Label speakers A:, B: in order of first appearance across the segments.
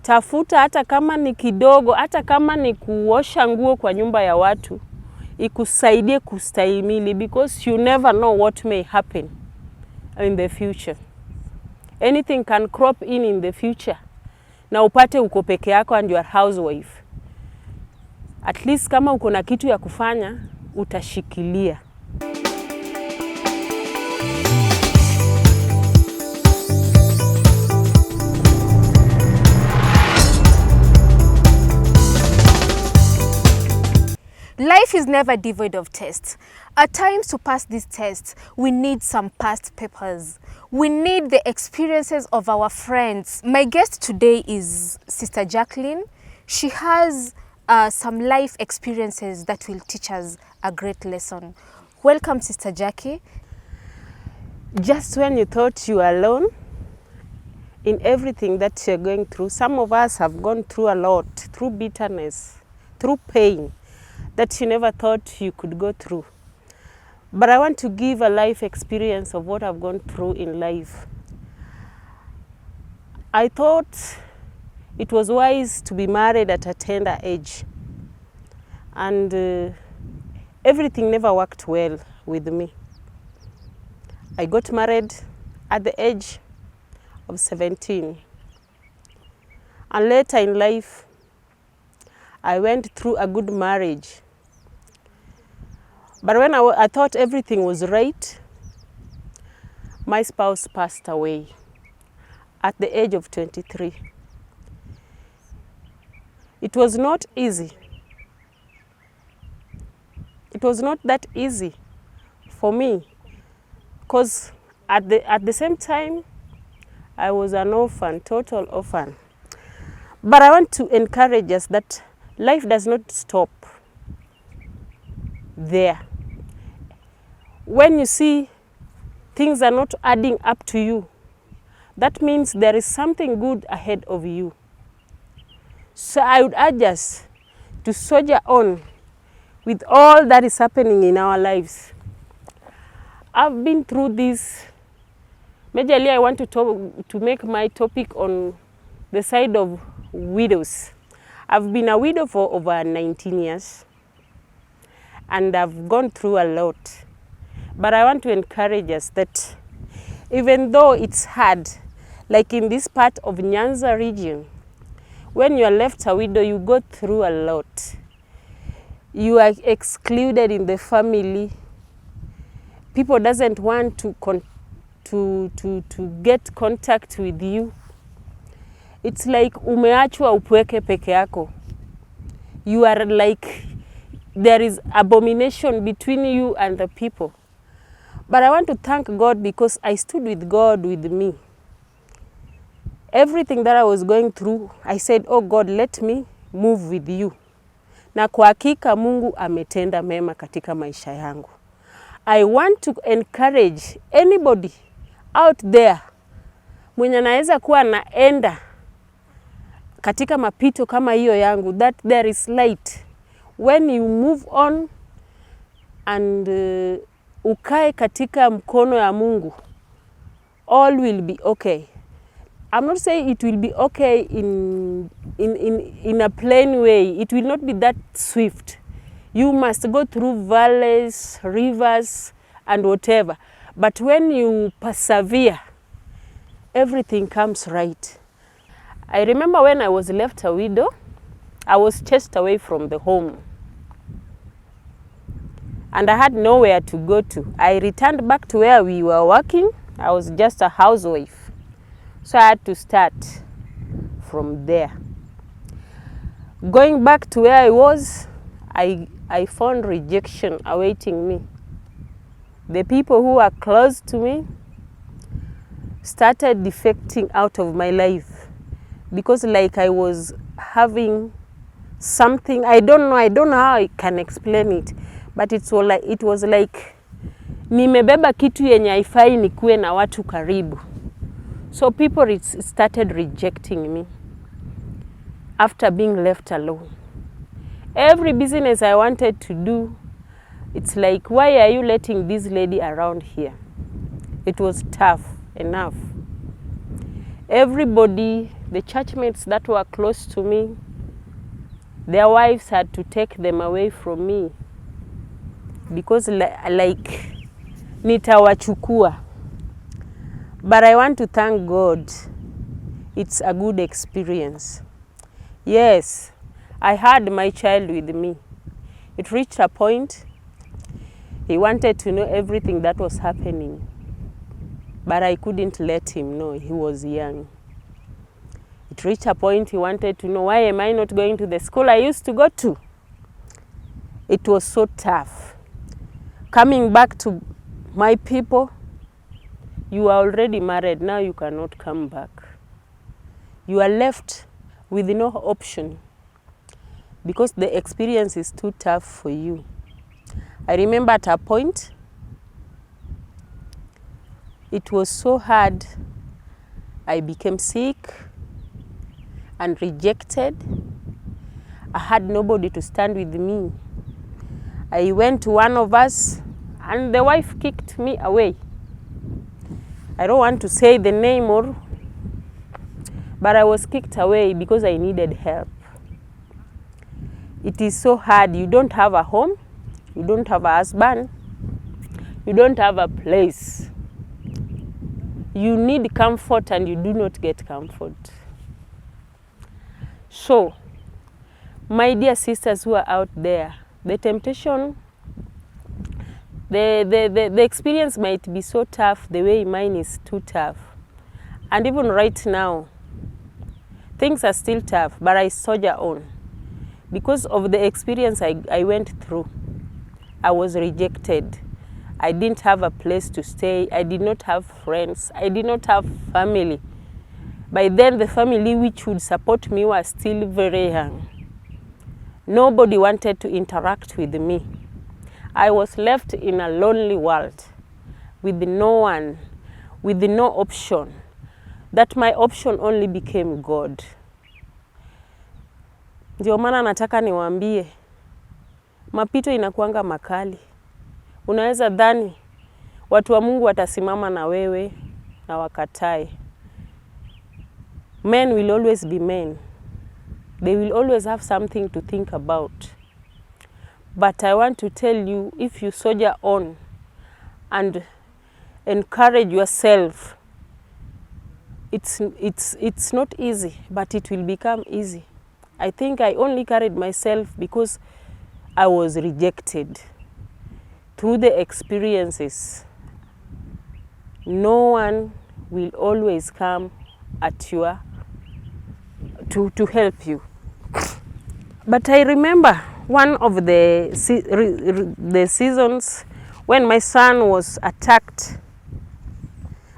A: tafuta hata kama ni kidogo, hata kama ni kuosha nguo kwa nyumba ya watu, ikusaidie kustahimili, because you never know what may happen in the future. Anything can crop in the future. Na upate uko peke yako and your housewife. At least kama uko na kitu ya kufanya, utashikilia.
B: Life is never devoid of tests. At times, to pass these tests, we need some past papers. We need the experiences of our friends. My guest today is Sister Jacqueline. She has some life experiences that will teach us a great lesson. Welcome, Sister Jackie.
A: Just when you thought you were alone in everything that you're going through, some of us have gone through a lot, through bitterness, through pain that you never thought you could go through. But I want to give a life experience of what I've gone through in life. I thought it was wise to be married at a tender age. And everything never worked well with me. I got married at the age of 17. And later in life, I went through a good marriage. But when I thought everything was right, my spouse passed away at the age of 23. It was not easy. It was not that easy for me, because at the same time, I was an orphan, total orphan. But I want to encourage us that life does not stop there. When you see things are not adding up to you, that means there is something good ahead of you. So I would urge us to soldier on with all that is happening in our lives. I've been through this. Majorly, I want to make my topic on the side of widows. I've been a widow for over 19 years. And I've gone through a lot. But I want to encourage us that even though it's hard, like in this part of Nyanza region, when you are left a widow, you go through a lot. You are excluded in the family. People doesn't want to get contact with you. It's like umeachwa upweke peke yako. You are like, there is abomination between you and the people. But I want to thank God because I stood with God with me. Everything that I was going through, I said, oh God, let me move with you. Na kwa hakika Mungu ametenda mema katika maisha yangu. I want to encourage anybody out there mwenye anaweza kuwa naenda katika mapito kama hiyo yangu, that there is light. When you move on and ukae katika mkono ya Mungu, all will be okay. I'm not saying it will be okay in a plain way. It will not be that swift. You must go through valleys, rivers, and whatever. But when you persevere, everything comes right. I remember when I was left a widow, I was chased away from the home. And I had nowhere to go to. I returned back to where we were working. I was just a housewife. So I had to start from there. Going back to where I was, I found rejection awaiting me. The people who were close to me started defecting out of my life. Because like I was having something, I don't know how I can explain it. But it was like nimebeba kitu yenye haifai nikuwe na watu karibu. So people started rejecting me after being left alone. Every business I wanted to do, it's like, why are you letting this lady around here? It was tough enough. Everybody the churchmates that were close to me, their wives had to take them away from me because like nitawachukua. But I want to thank God. It's a good experience. Yes, I had my child with me. It reached a point he wanted to know everything that was happening, but I couldn't let him know. He was young. It reached a point he wanted to know, why am I not going to the school I used to go to? It was so tough. Coming back to my people, you are already married, now you cannot come back. You are left with no option because the experience is too tough for you. I remember at a point, it was so hard. I became sick and rejected. I had nobody to stand with me. I went to one of us and the wife kicked me away. I don't want to say the name, but I was kicked away because I needed help. It is so hard. You don't have a home. You don't have a husband. You don't have a place. You need comfort and you do not get comfort. So, my dear sisters who are out there, the temptation, the experience might be so tough the way mine is too tough. And even right now, things are still tough, but I soldier on. Because of the experience I went through, I was rejected. I didn't have a place to stay. I did not have friends. I did not have family. By then, the family which would support me was still very young. Nobody wanted to interact with me. I was left in a lonely world with no one, with no option. That my option only became God. Ndio maana nataka niwaambie, mapito inakuanga makali. Unaweza dhani watu wa Mungu watasimama na wewe na wakatae. Men will always be men. They will always have something to think about. But I want to tell you, if you soldier on and encourage yourself, it's not easy, but it will become easy. I think I only carried myself because I was rejected. Through the experiences, no one will always come at you to help you. But I remember one of the seasons when my son was attacked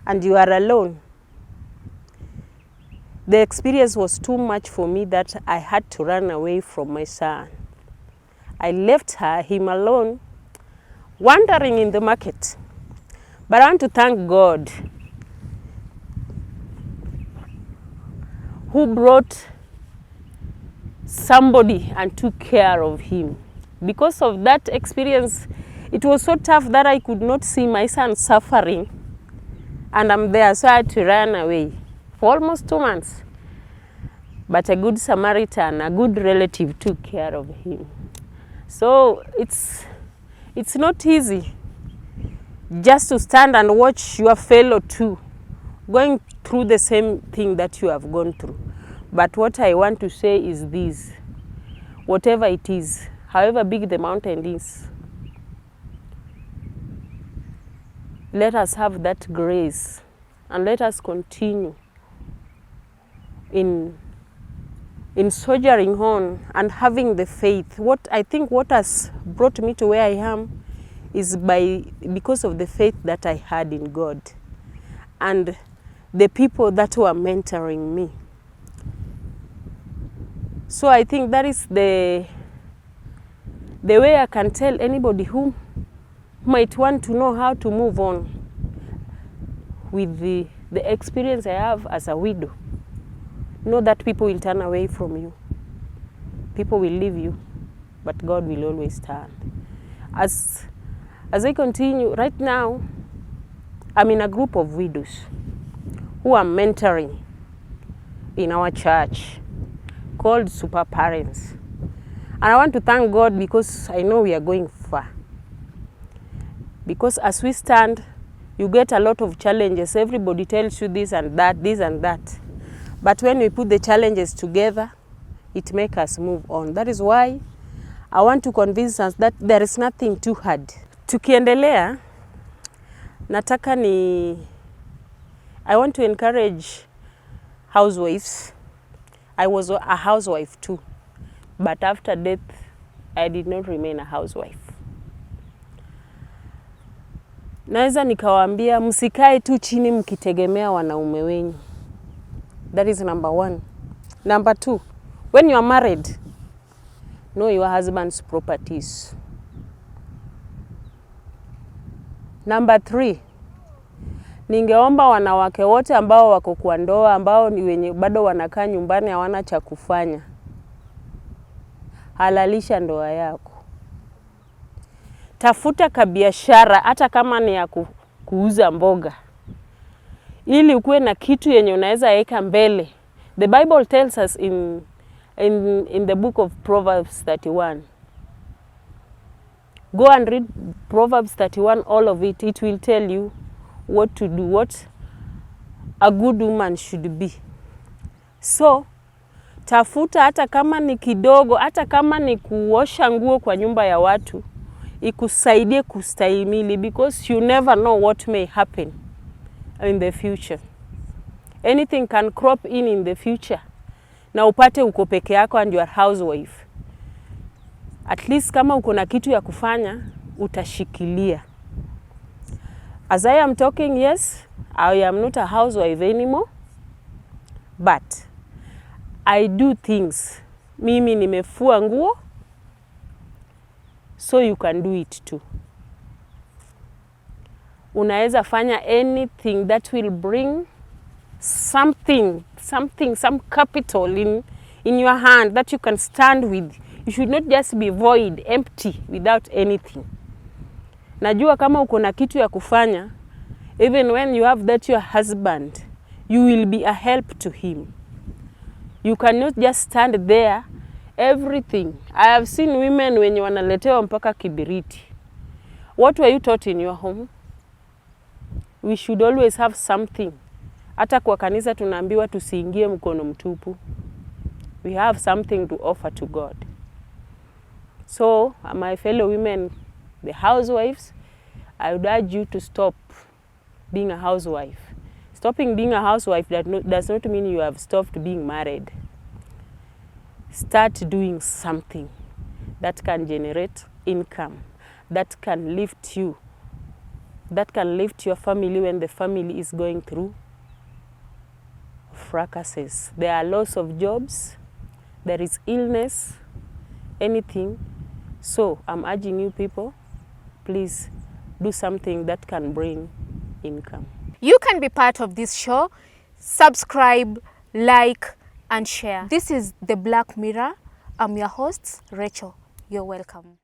A: and you are alone. The experience was too much for me that I had to run away from my son. I left him alone, wandering in the market. But I want to thank God who brought somebody and took care of him. Because of that experience, it was so tough that I could not see my son suffering. And I'm there, so I had to run away for almost 2 months. But a good Samaritan, a good relative took care of him. So it's not easy just to stand and watch your fellow too going through the same thing that you have gone through. But what I want to say is this: whatever it is, however big the mountain is, let us have that grace and let us continue in soldiering on and having the faith. What has brought me to where I am is because of the faith that I had in God and the people that were mentoring me. So I think that is the way I can tell anybody who might want to know how to move on with the experience I have as a widow. Know that people will turn away from you. People will leave you, but God will always stand. As I continue, right now, I'm in a group of widows who are mentoring in our church called Super Parents. And I want to thank God because I know we are going far. Because as we stand, you get a lot of challenges. Everybody tells you this and that, this and that. But when we put the challenges together, it makes us move on. That is why I want to convince us that there is nothing too hard. Tukiendelea, I want to encourage housewives. I was a housewife too, but after death, I did not remain a housewife. Naweza nikawaambia msikae tu chini mkitegemea wanaume wenyu. That is number 1. Number 2, when you are married, know your husband's properties. Number 3, ningeomba wanawake wote ambao wako kwa ndoa, ambao ni wenye bado wanakaa nyumbani hawana cha kufanya, halalisha ndoa yako. Tafuta kabiashara hata kama ni ya kuuza mboga, ili ukuwe na kitu yenye unaweza weka mbele. The Bible tells us in the book of Proverbs 31. Go and read Proverbs 31, all of it. It will tell you what to do, what a good woman should be. So, tafuta hata kama ni kidogo, hata kama ni kuosha nguo kwa nyumba ya watu, ikusaidie kustahimili, because you never know what may happen in the future. Anything can crop in the future. Na upate uko peke yako and you are housewife. At least kama uko na kitu ya kufanya, utashikilia. As I am talking, yes, I am not a housewife anymore, but I do things. Mimi nimefua nguo, so you can do it too. Unaweza fanya anything that will bring some capital in your hand that you can stand with. You should not just be void, empty, without anything. Najua kama uko na kitu ya kufanya, even when you have that your husband, you will be a help to him. You cannot just stand there, everything. I have seen women wenye wanaletewa mpaka kibiriti. What were you taught in your home? We should always have something. Hata kwa kanisa tunaambiwa tusiingie mkono mtupu. We have something to offer to God. So, my fellow women, the housewives, I would urge you to stop being a housewife. Stopping being a housewife does not mean you have stopped being married. Start doing something that can generate income, that can lift you, that can lift your family when the family is going through fracasses. There are loss of jobs, there is illness, anything. So I'm urging you people, please do something that can bring income.
B: You can be part of this show. Subscribe, like, and share. This is The Black Mirror. I'm your host, Rachel. You're welcome.